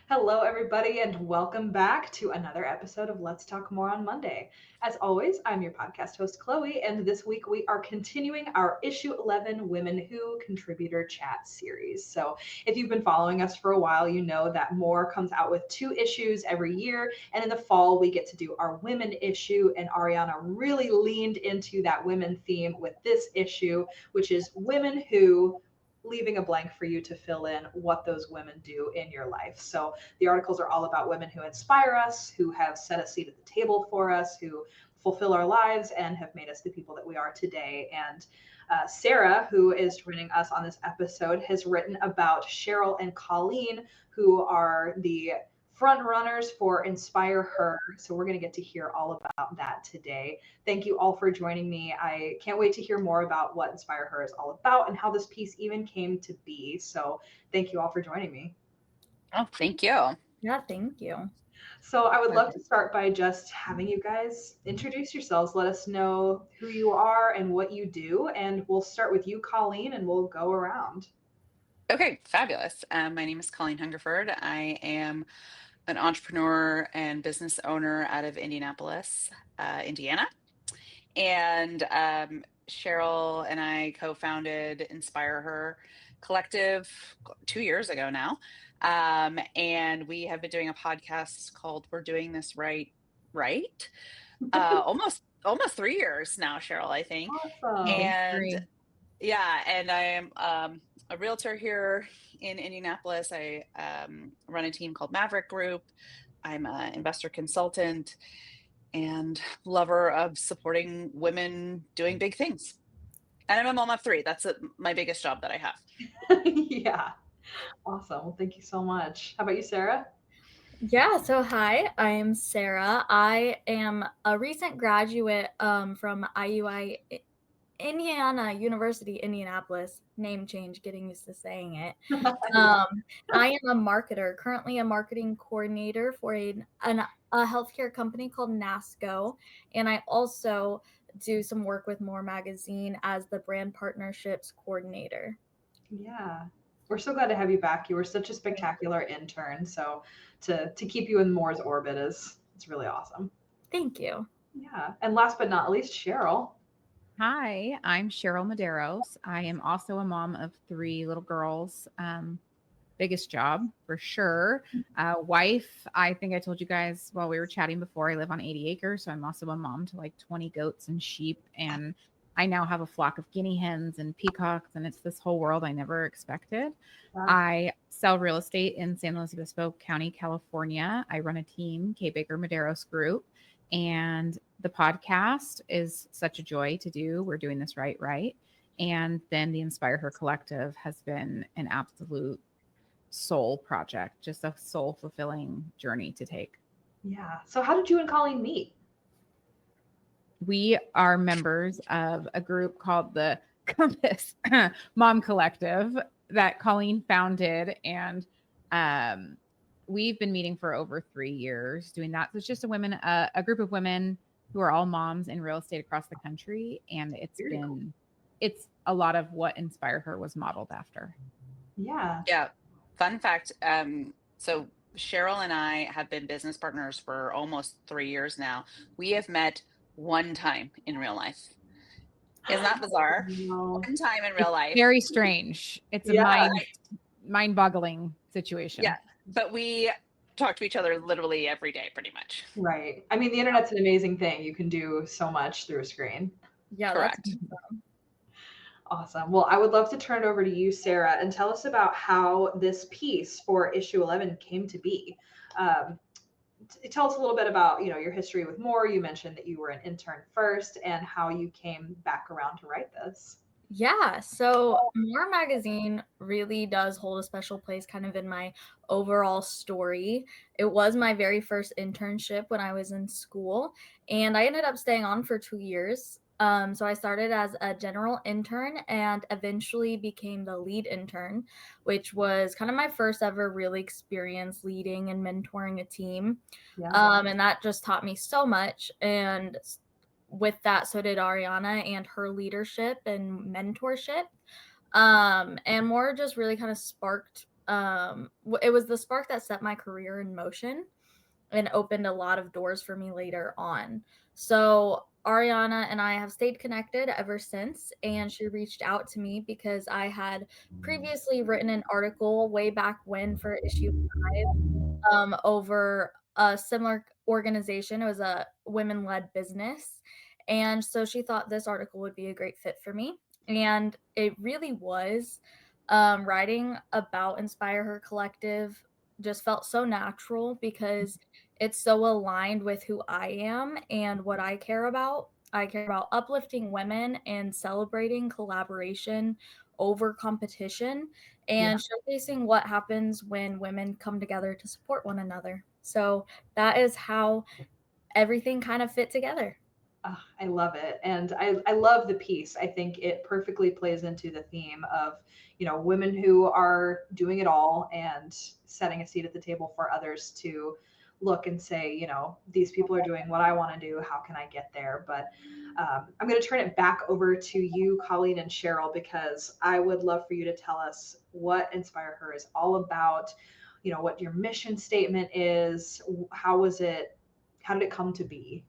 Hello, everybody, and welcome back to another episode of Let's Talk More on Monday. As always, I'm your podcast host, Chloe, and this week we are continuing our Issue 11 Women Who Contributor Chat series. So, if you've been following us for a while, you know that More comes out with 2 issues every year, and in the fall, we get to do our women issue, and Ariana really leaned into that women theme with this issue, which is Women Who, leaving a blank for you to fill in what those women do in your life. So the articles are all about women who inspire us, who have set a seat at the table for us, who fulfill our lives and have made us the people that we are today. And Sarah, who is joining us on this episode, has written about Cheryl and Colleen, who are the front runners for InspireHER. So we're going to get to hear all about that today. Thank you all for joining me. I can't wait to hear more about what InspireHER is all about and how this piece even came to be. So thank you all for joining me. Oh, thank you. Yeah, thank you. So I would love to start by just having you guys introduce yourselves. Let us know who you are and what you do. And we'll start with you, Colleen, and we'll go around. Okay, fabulous. My name is Colleen Hungerford. I am an entrepreneur and business owner out of Indianapolis, Indiana. And Cheryl and I co-founded InspireHER Collective 2 years ago now. And we have been doing a podcast called We're Doing This Right, Right? Almost 3 years now, Cheryl, I think. Awesome. And yeah, and I am a realtor here in Indianapolis. I run a team called Maverick Group. I'm an investor consultant and lover of supporting women doing big things. And I'm a mom of 3. That's my biggest job that I have. Yeah. Awesome. Well, thank you so much. How about you, Sarah? Yeah, so hi, I'm Sarah. I am a recent graduate from IUI Indiana University, Indianapolis. Name change, getting used to saying it. I am a marketer, currently a marketing coordinator for a healthcare company called NASCO. And I also do some work with More Magazine as the brand partnerships coordinator. Yeah. We're so glad to have you back. You were such a spectacular intern. So to keep you in Moore's orbit it's really awesome. Thank you. Yeah. And last but not least, Cheryl. Hi, I'm Cheryl Medeiros. I am also a mom of 3 little girls. Biggest job for sure. Wife, I think I told you guys while we were chatting before, I live on 80 acres. So I'm also a mom to like 20 goats and sheep. And I now have a flock of guinea hens and peacocks. And it's this whole world I never expected. Wow. I sell real estate in San Luis Obispo County, California. I run a team, K. Baker Medeiros Group. And the podcast is such a joy to do. We're doing this right. And then the InspireHER Collective has been an absolute soul project, just a soul fulfilling journey to take. Yeah. So how did you and Colleen meet? We are members of a group called the Compass Mom Collective that Colleen founded. And we've been meeting for over 3 years doing that. So it's just a group of women who are all moms in real estate across the country. And it's a lot of what InspireHER was modeled after. Yeah. Yeah. Fun fact. So Cheryl and I have been business partners for almost 3 years now. We have met one time in real life. Isn't that bizarre? No. One time in real life. Very strange. It's a mind-boggling situation. Yeah. But we talk to each other literally every day, pretty much. Right. I mean, the internet's an amazing thing. You can do so much through a screen. Yeah, correct. That's awesome. Awesome. Well, I would love to turn it over to you, Sarah, and tell us about how this piece for issue 11 came to be. Tell us a little bit about, your history with More. You mentioned that you were an intern first and how you came back around to write this. Yeah, so More Magazine really does hold a special place kind of in my overall story. It was my very first internship when I was in school, and I ended up staying on for 2 years. So I started as a general intern and eventually became the lead intern, which was kind of my first ever really experience leading and mentoring a team. Yeah. And that just taught me so much. And with that, so did Ariana and her leadership and mentorship. And More just really kind of sparked it was the spark that set my career in motion and opened a lot of doors for me later on. So Ariana and I have stayed connected ever since, and she reached out to me because I had previously written an article way back when for issue 5 over a similar organization. It was a women-led business, and so she thought this article would be a great fit for me, and it really was. Writing about InspireHER Collective just felt so natural because it's so aligned with who I am and what I care about. I care about uplifting women and celebrating collaboration over competition and showcasing what happens when women come together to support one another. So that is how everything kind of fit together. I love it. And I love the piece. I think it perfectly plays into the theme of, women who are doing it all and setting a seat at the table for others to look and say, these people are doing what I want to do. How can I get there? But I'm going to turn it back over to you, Colleen and Cheryl, because I would love for you to tell us what Inspire Her is all about, what your mission statement is. How did it come to be?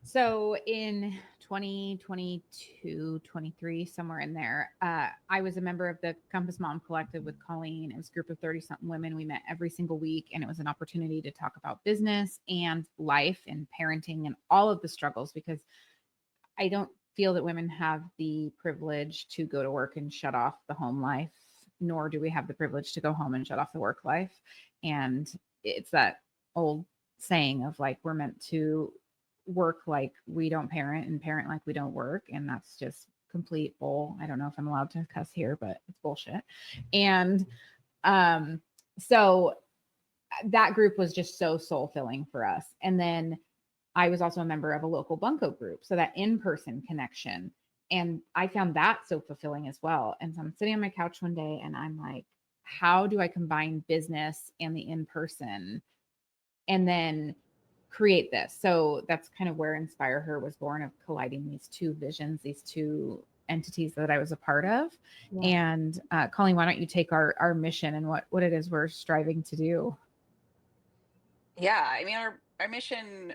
So in 2022, 23, somewhere in there, I was a member of the Compass Mom Collective with Colleen. It was a group of 30-something women. We met every single week, and it was an opportunity to talk about business and life and parenting and all of the struggles, because I don't feel that women have the privilege to go to work and shut off the home life, nor do we have the privilege to go home and shut off the work life. And it's that old saying of like, we're meant to work like we don't parent and parent like we don't work. And that's just complete bull. I don't know if I'm allowed to cuss here, but it's bullshit. And so that group was just so soul filling for us. And then I was also a member of a local bunco group. So that in-person connection. And I found that so fulfilling as well. And so I'm sitting on my couch one day and I'm like, how do I combine business and the in-person and then create this? So that's kind of where Inspire Her was born, of colliding these two visions, these two entities that I was a part of. Yeah. And Colleen, why don't you take our mission and what it is we're striving to do? Yeah, I mean, our mission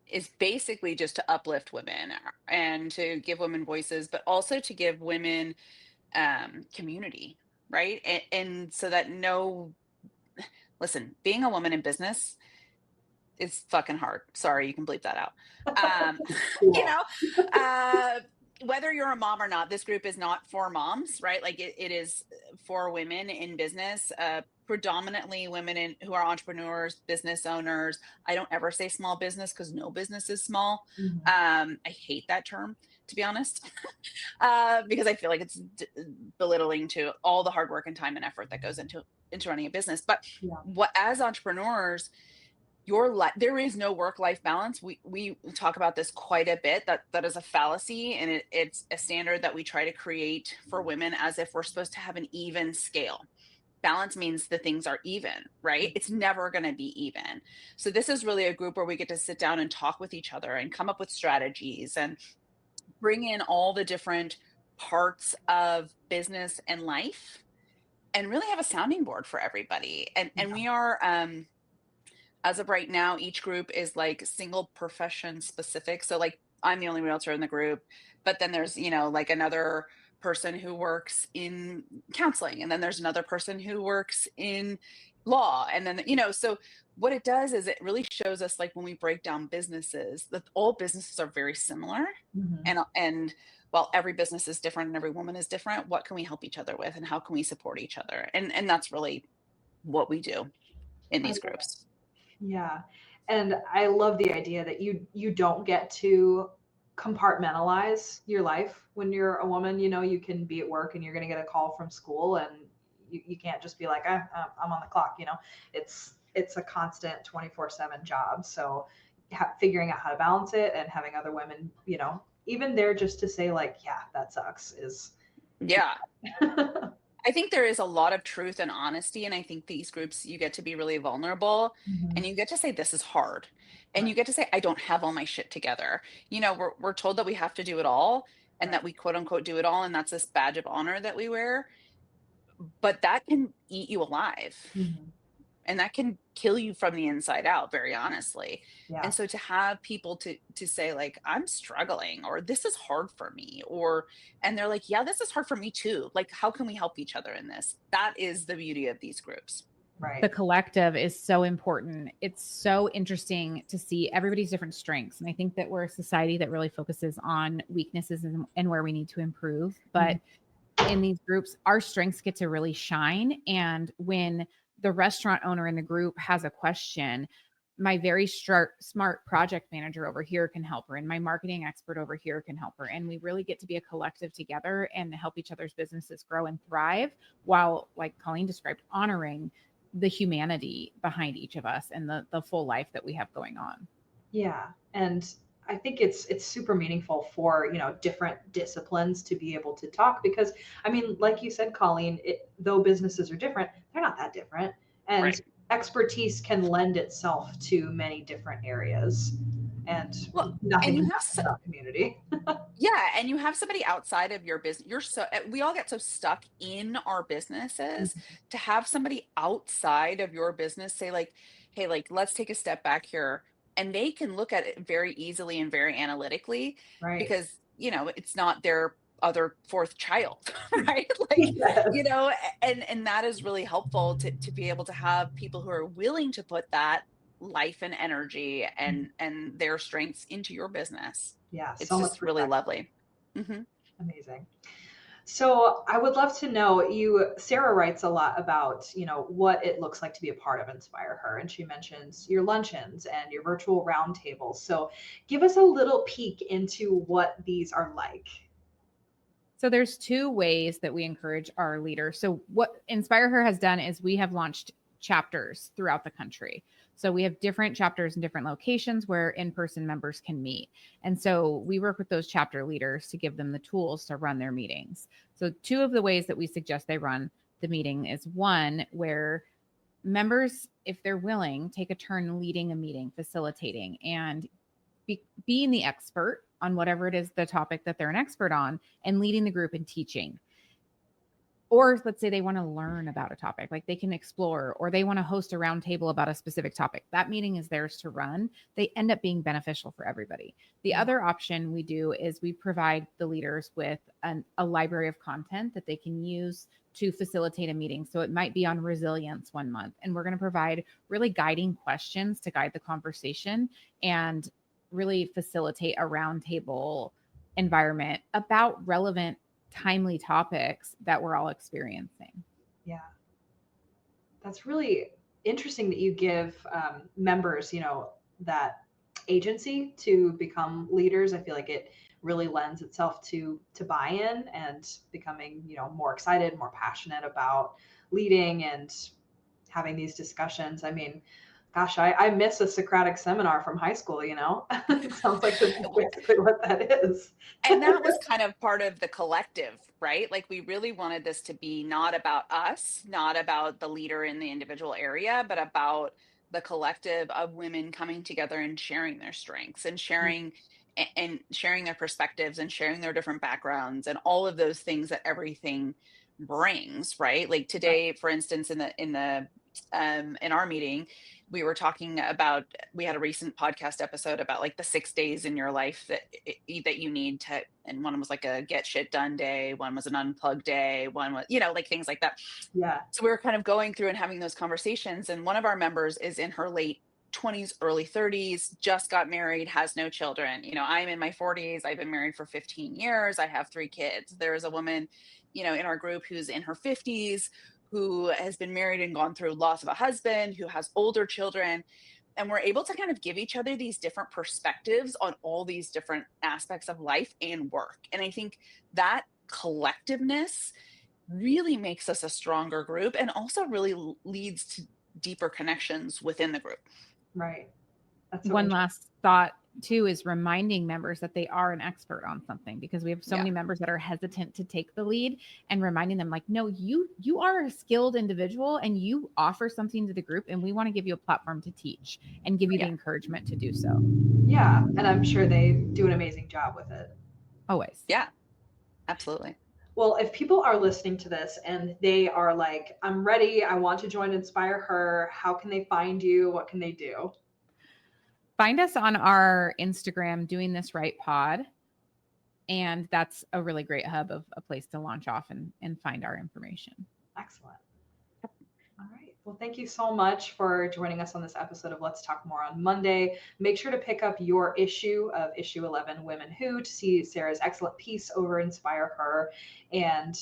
is basically just to uplift women and to give women voices, but also to give women community, right? And so that listen, being a woman in business is fucking hard. Sorry, you can bleep that out. Whether you're a mom or not, this group is not for moms, right? Like it is for women in business, predominantly women who are entrepreneurs, business owners. I don't ever say small business because no business is small. I hate that term, to be honest, because I feel like it's belittling to all the hard work and time and effort that goes into running a business. But as entrepreneurs, there is no work-life balance. We talk about this quite a bit, that is a fallacy, and it's a standard that we try to create for women as if we're supposed to have an even scale. Balance means the things are even, right? It's never going to be even. So this is really a group where we get to sit down and talk with each other and come up with strategies and bring in all the different parts of business and life and really have a sounding board for everybody. And we are as of right now, each group is like single profession specific. So like I'm the only realtor in the group, but then there's, like another person who works in counseling, and then there's another person who works in law. And then, so what it does is it really shows us, like, when we break down businesses, that all businesses are very similar. And while every business is different and every woman is different, what can we help each other with and how can we support each other? And that's really what we do in these groups. Yeah. And I love the idea that you don't get to compartmentalize your life when you're a woman. You can be at work and you're going to get a call from school, and you can't just be like, I'm on the clock. It's a constant 24/7 job. So figuring out how to balance it and having other women, even there just to say like, yeah, that sucks is. Yeah. I think there is a lot of truth and honesty. And I think these groups, you get to be really vulnerable, and you get to say, this is hard. And you get to say, I don't have all my shit together. We're told that we have to do it all. and that we quote unquote do it all. And that's this badge of honor that we wear. But that can eat you alive. Mhm. And that can kill you from the inside out, very honestly. Yeah. And so to have people to say like, I'm struggling, or this is hard for me, or, and they're like, yeah, this is hard for me too. Like, how can we help each other in this? That is the beauty of these groups. Right. The collective is so important. It's so interesting to see everybody's different strengths. And I think that we're a society that really focuses on weaknesses and where we need to improve. But in these groups, our strengths get to really shine. And when the restaurant owner in the group has a question, my very smart project manager over here can help her, and my marketing expert over here can help her. And we really get to be a collective together and help each other's businesses grow and thrive, while, like Colleen described, honoring the humanity behind each of us and the full life that we have going on. Yeah. And I think it's super meaningful for, different disciplines to be able to talk, because I mean, like you said, Colleen, though businesses are different, they're not that different. And Right. expertise can lend itself to many different areas, and Well, nothing and you can have happen without community. yeah, and you have somebody outside of your business. We all get so stuck in our businesses. To have somebody outside of your business say like, hey, like, let's take a step back here, and they can look at it very easily and very analytically, Right. because it's not their other fourth child, right? Like, Yes. and that is really helpful to be able to have people who are willing to put that life and energy and their strengths into your business. Yeah. It's So much just really respect. lovely. Mm-hmm. Amazing. So I would love to know, Sarah writes a lot about, what it looks like to be a part of InspireHER. And she mentions your luncheons and your virtual roundtables. So give us a little peek into what these are like. So there's two ways that we encourage our leaders. So what InspireHER has done is we have launched chapters throughout the country. So we have different chapters in different locations where in-person members can meet. And so we work with those chapter leaders to give them the tools to run their meetings. So two of the ways that we suggest they run the meeting is one where members, if they're willing, take a turn leading a meeting, facilitating, and being the expert on whatever it is, the topic that they're an expert on, and leading the group and teaching. Or let's say they want to learn about a topic, like they can explore, or they want to host a roundtable about a specific topic. That meeting is theirs to run. They end up being beneficial for everybody. The other option we do is we provide the leaders with a library of content that they can use to facilitate a meeting. So it might be on resilience one month, and we're going to provide really guiding questions to guide the conversation and really facilitate a roundtable environment about relevant, timely topics that we're all experiencing. Yeah. That's really interesting that you give members, that agency to become leaders. I feel like it really lends itself to buy-in and becoming, more excited, more passionate about leading and having these discussions. I mean, gosh, I miss a Socratic seminar from high school, It sounds like that's basically what that is. And that was kind of part of the collective, right? Like, we really wanted this to be not about us, not about the leader in the individual area, but about the collective of women coming together and sharing their strengths and sharing their perspectives and sharing their different backgrounds and all of those things that everything brings, right? Like today, for instance, in our meeting, we were talking about, we had a recent podcast episode about like the 6 days in your life that you need to, and one was like a get shit done day, one was an unplug day, one was, like things like that. Yeah. So we were kind of going through and having those conversations, and one of our members is in her late 20s, early 30s, just got married, has no children. I'm in my 40s. I've been married for 15 years. I have 3 kids. There's a woman, in our group who's in her 50s, who has been married and gone through loss of a husband, who has older children. And we're able to kind of give each other these different perspectives on all these different aspects of life and work. And I think that collectiveness really makes us a stronger group, and also really leads to deeper connections within the group. Right. That's so one last thought too is reminding members that they are an expert on something, because we have so many members that are hesitant to take the lead, and reminding them like, no, you are a skilled individual and you offer something to the group, and we want to give you a platform to teach and give you the encouragement to do so. Yeah. And I'm sure they do an amazing job with it. Always. Yeah. Absolutely. Well, if people are listening to this and they are like, I'm ready, I want to join Inspire Her, how can they find you? What can they do? Find us on our Instagram, Doing This Right Pod. And that's a really great hub of a place to launch off and find our information. Excellent. All right. Well, thank you so much for joining us on this episode of Let's Talk More on Monday. Make sure to pick up your issue of issue 11, Women Who, to see Sarah's excellent piece over Inspire Her. And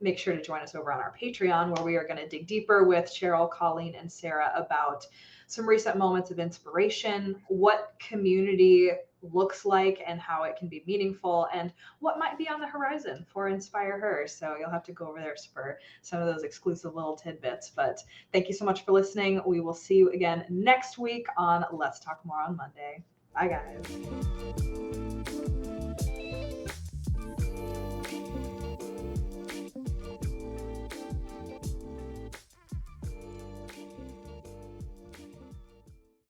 make sure to join us over on our Patreon, where we are going to dig deeper with Cheryl, Colleen, and Sarah about some recent moments of inspiration, what community looks like and how it can be meaningful, and what might be on the horizon for Inspire Her. So you'll have to go over there for some of those exclusive little tidbits. But thank you so much for listening. We will see you again next week on Let's Talk More on Monday. Bye, guys.